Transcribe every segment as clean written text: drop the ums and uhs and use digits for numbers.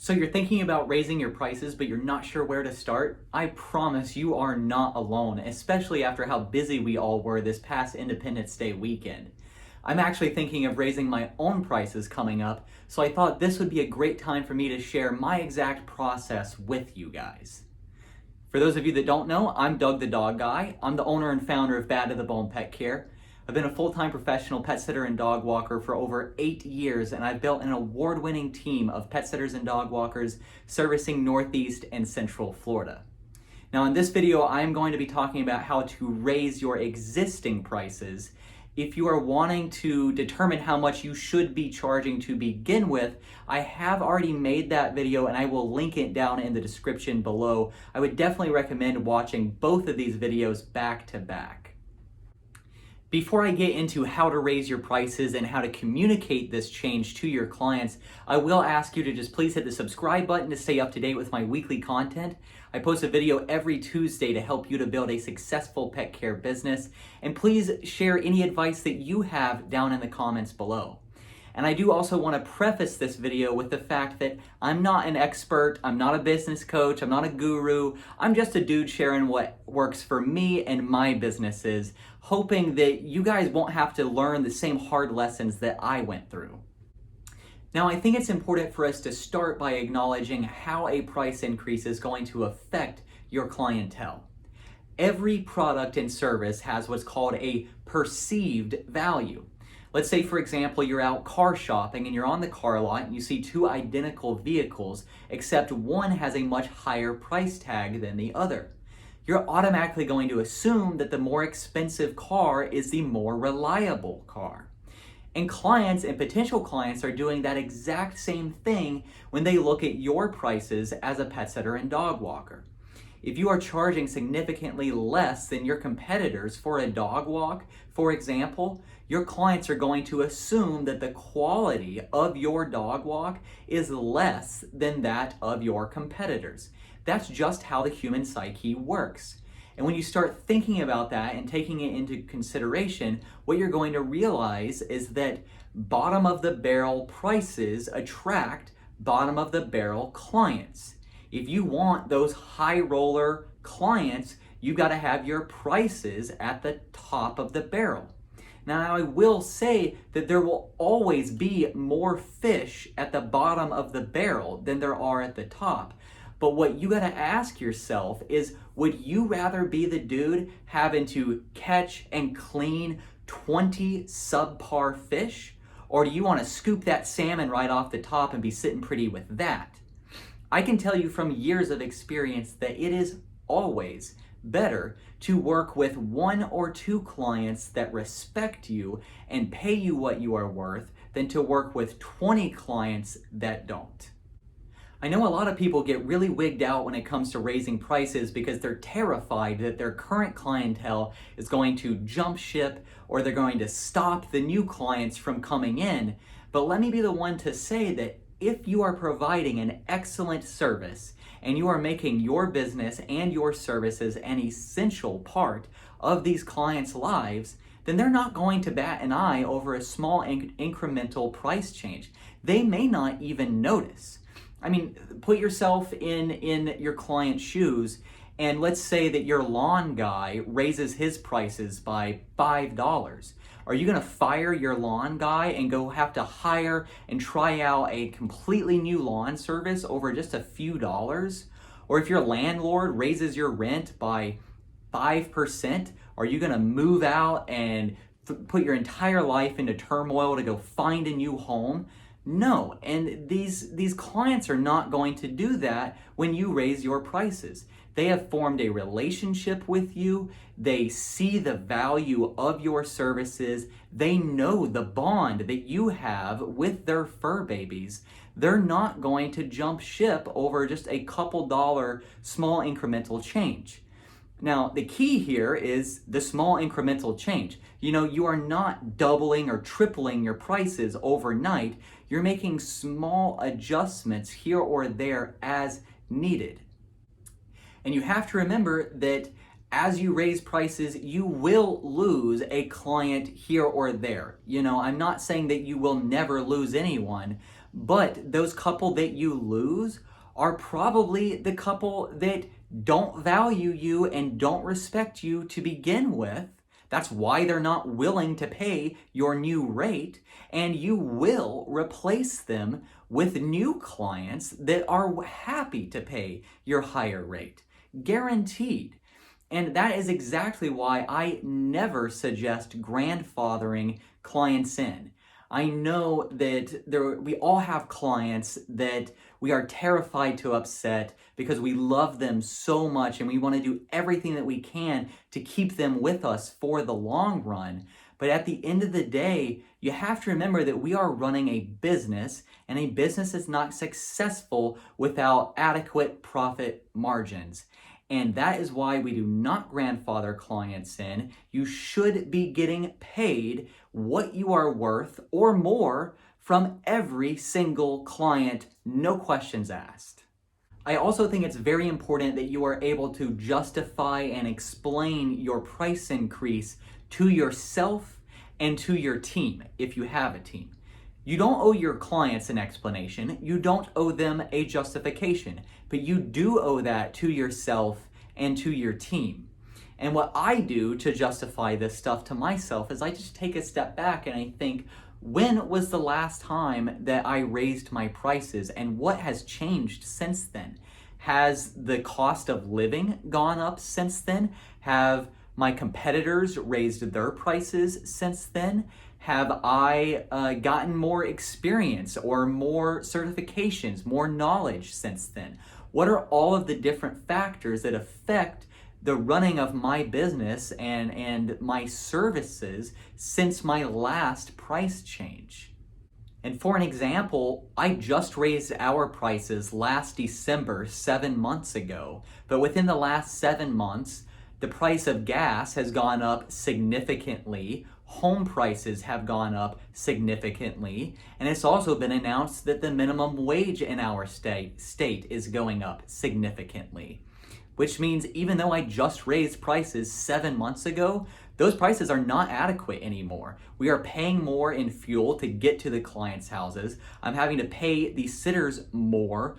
So you're thinking about raising your prices, but you're not sure where to start? I promise you are not alone, especially after how busy we all were this past Independence Day weekend. I'm actually thinking of raising my own prices coming up, so I thought this would be a great time for me to share my exact process with you guys. For those of you that don't know, I'm Doug the Dog Guy. I'm the owner and founder of Bad to the Bone Pet Care. I've been a full-time professional pet sitter and dog walker for over 8 years, and I've built an award-winning team of pet sitters and dog walkers servicing Northeast and Central Florida. Now in this video, I'm going to be talking about how to raise your existing prices. If you are wanting to determine how much you should be charging to begin with, I have already made that video and I will link it down in the description below. I would definitely recommend watching both of these videos back to back. Before I get into how to raise your prices and how to communicate this change to your clients, I will ask you to just please hit the subscribe button to stay up to date with my weekly content. I post a video every Tuesday to help you to build a successful pet care business. And please share any advice that you have down in the comments below. And I do also want to preface this video with the fact that I'm not an expert, I'm not a business coach, I'm not a guru, I'm just a dude sharing what works for me and my businesses, hoping that you guys won't have to learn the same hard lessons that I went through. Now, I think it's important for us to start by acknowledging how a price increase is going to affect your clientele. Every product and service has what's called a perceived value. Let's say, for example, you're out car shopping and you're on the car lot and you see two identical vehicles, except one has a much higher price tag than the other. You're automatically going to assume that the more expensive car is the more reliable car. And clients and potential clients are doing that exact same thing when they look at your prices as a pet sitter and dog walker. If you are charging significantly less than your competitors for a dog walk, for example, your clients are going to assume that the quality of your dog walk is less than that of your competitors. That's just how the human psyche works. And when you start thinking about that and taking it into consideration, what you're going to realize is that bottom of the barrel prices attract bottom of the barrel clients. If you want those high roller clients, you got to have your prices at the top of the barrel. Now, I will say that there will always be more fish at the bottom of the barrel than there are at the top. But what you got to ask yourself is, would you rather be the dude having to catch and clean 20 subpar fish? Or do you want to scoop that salmon right off the top and be sitting pretty with that? I can tell you from years of experience that it is always better to work with 1 or 2 clients that respect you and pay you what you are worth than to work with 20 clients that don't. I know a lot of people get really wigged out when it comes to raising prices because they're terrified that their current clientele is going to jump ship or they're going to stop the new clients from coming in. But let me be the one to say that if you are providing an excellent service and you are making your business and your services an essential part of these clients' lives, then they're not going to bat an eye over a small incremental price change. They may not even notice. I mean, put yourself in your client's shoes, and let's say that your lawn guy raises his prices by $5. Are you gonna fire your lawn guy and go have to hire and try out a completely new lawn service over just a few dollars? Or if your landlord raises your rent by 5%, are you gonna move out and put your entire life into turmoil to go find a new home? No, and these clients are not going to do that when you raise your prices. They have formed a relationship with you. They see the value of your services. They know the bond that you have with their fur babies. They're not going to jump ship over just a couple dollar small incremental change. Now, the key here is the small incremental change. You know, you are not doubling or tripling your prices overnight. You're making small adjustments here or there as needed. And you have to remember that as you raise prices, you will lose a client here or there. You know, I'm not saying that you will never lose anyone, But those couple that you lose are probably the couple that don't value you and don't respect you to begin with. That's why they're not willing to pay your new rate, and you will replace them with new clients that are happy to pay your higher rate. Guaranteed. And that is exactly why I never suggest grandfathering clients in. I know that we all have clients that we are terrified to upset because we love them so much and we want to do everything that we can to keep them with us for the long run. But at the end of the day, you have to remember that we are running a business, and a business is not successful without adequate profit margins. And that is why we do not grandfather clients in. You should be getting paid what you are worth or more from every single client, no questions asked. I also think it's very important that you are able to justify and explain your price increase to yourself and to your team, if you have a team. You don't owe your clients an explanation. You don't owe them a justification, but you do owe that to yourself and to your team. And what I do to justify this stuff to myself is I just take a step back and I think, when was the last time that I raised my prices, and what has changed since then? Has the cost of living gone up since then? Have my competitors raised their prices since then? Have I gotten more experience or more certifications, more knowledge since then? What are all of the different factors that affect the running of my business and my services since my last price change? And for an example, I just raised our prices last December, 7 months ago. But within the last 7 months, the price of gas has gone up significantly. Home prices have gone up significantly. And it's also been announced that the minimum wage in our state is going up significantly. Which means even though I just raised prices 7 months ago, those prices are not adequate anymore. We are paying more in fuel to get to the clients' houses. I'm having to pay the sitters more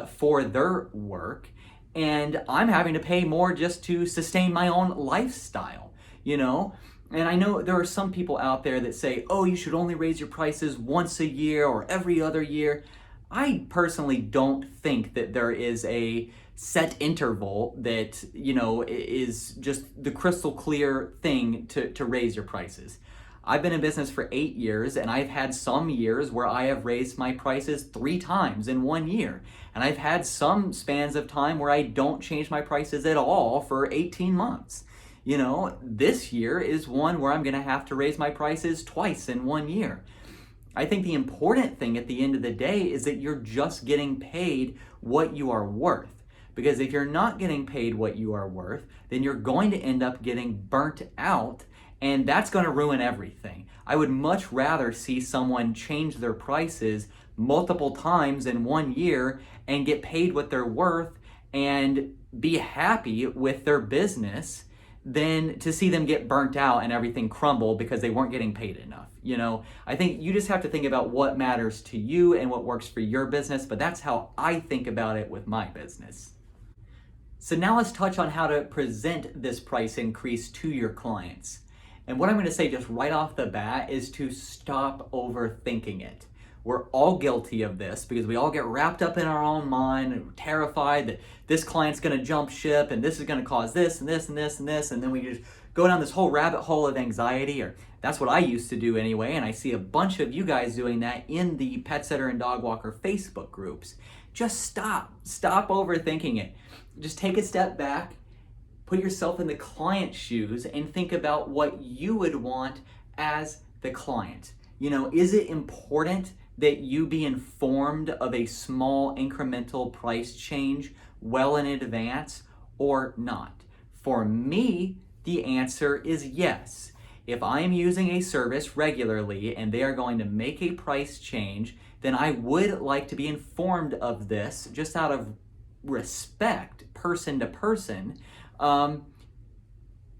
for their work. And I'm having to pay more just to sustain my own lifestyle, you know? And I know there are some people out there that say, oh, you should only raise your prices once a year or every other year. I personally don't think that there is a set interval that, you know, is just the crystal clear thing to raise your prices. I've been in business for 8 years, and I've had some years where I have raised my prices 3 times in 1 year. And I've had some spans of time where I don't change my prices at all for 18 months. You know, this year is one where I'm going to have to raise my prices twice in 1 year. I think the important thing at the end of the day is that you're just getting paid what you are worth. Because if you're not getting paid what you are worth, then you're going to end up getting burnt out, and that's going to ruin everything. I would much rather see someone change their prices multiple times in 1 year and get paid what they're worth and be happy with their business than to see them get burnt out and everything crumble because they weren't getting paid enough. You know, I think you just have to think about what matters to you and what works for your business, but that's how I think about it with my business. So now let's touch on how to present this price increase to your clients. And what I'm going to say just right off the bat is to stop overthinking it. We're all guilty of this because we all get wrapped up in our own mind and we're terrified that this client's going to jump ship and this is going to cause this and this and this and this, and then we just go down this whole rabbit hole of anxiety, or that's what I used to do anyway, and I see a bunch of you guys doing that in the Pet Sitter and Dog Walker Facebook groups. Just stop overthinking it. Just take a step back, put yourself in the client's shoes, and think about what you would want as the client. You know, is it important that you be informed of a small incremental price change well in advance or not? For me, the answer is yes. If I am using a service regularly and they are going to make a price change, then I would like to be informed of this just out of respect, person to person,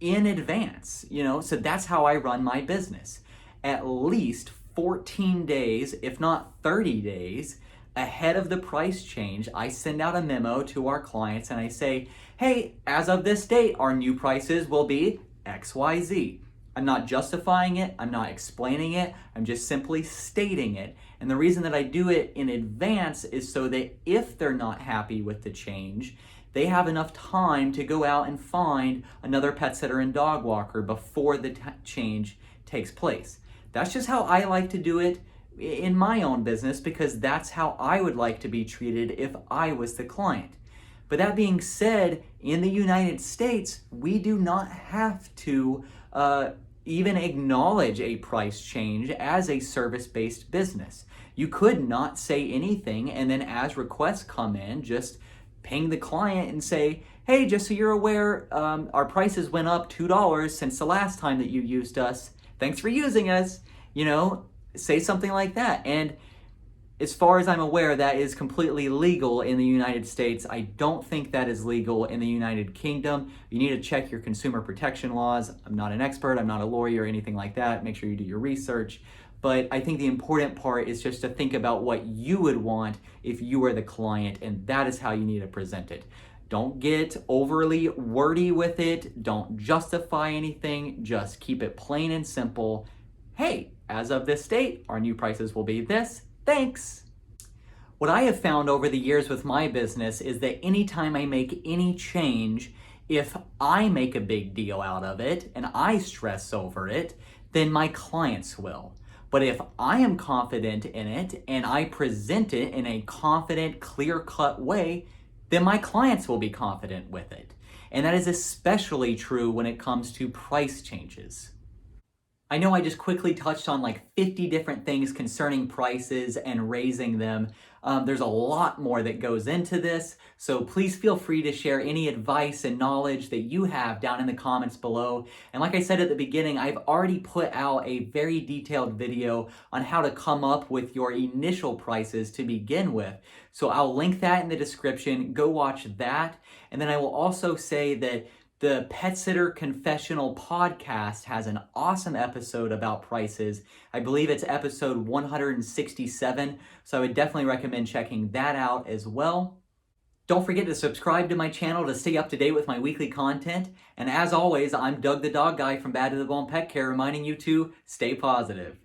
in advance, you know? So that's how I run my business. At least 14 days, if not 30 days, ahead of the price change, I send out a memo to our clients and I say, hey, as of this date, our new prices will be XYZ. I'm not justifying it, I'm not explaining it, I'm just simply stating it. And the reason that I do it in advance is so that if they're not happy with the change, they have enough time to go out and find another pet sitter and dog walker before the change takes place. That's just how I like to do it in my own business, because that's how I would like to be treated if I was the client. But that being said, in the United States, we do not have to even acknowledge a price change as a service-based business. You could not say anything, and then as requests come in, just ping the client and say, hey, just so you're aware, our prices went up $2 since the last time that you used us. Thanks for using us. Say something like that. And as far as I'm aware, that is completely legal in the United States. I don't think that is legal in the United Kingdom. You need to check your consumer protection laws. I'm not an expert, I'm not a lawyer or anything like that. Make sure you do your research. But I think the important part is just to think about what you would want if you were the client, and that is how you need to present it. Don't get overly wordy with it. Don't justify anything. Just keep it plain and simple. Hey, as of this date, our new prices will be this. Thanks. What I have found over the years with my business is that anytime I make any change, if I make a big deal out of it and I stress over it, then my clients will. But if I am confident in it and I present it in a confident, clear-cut way, then my clients will be confident with it. And that is especially true when it comes to price changes. I know I just quickly touched on like 50 different things concerning prices and raising them. There's a lot more that goes into this, so please feel free to share any advice and knowledge that you have down in the comments below. And like I said at the beginning, I've already put out a very detailed video on how to come up with your initial prices to begin with. So I'll link that in the description. Go watch that. And then I will also say that the Pet Sitter Confessional podcast has an awesome episode about prices. I believe it's episode 167, so I would definitely recommend checking that out as well. Don't forget to subscribe to my channel to stay up to date with my weekly content. And as always, I'm Doug the Dog Guy from Bad to the Bone Pet Care, reminding you to stay positive.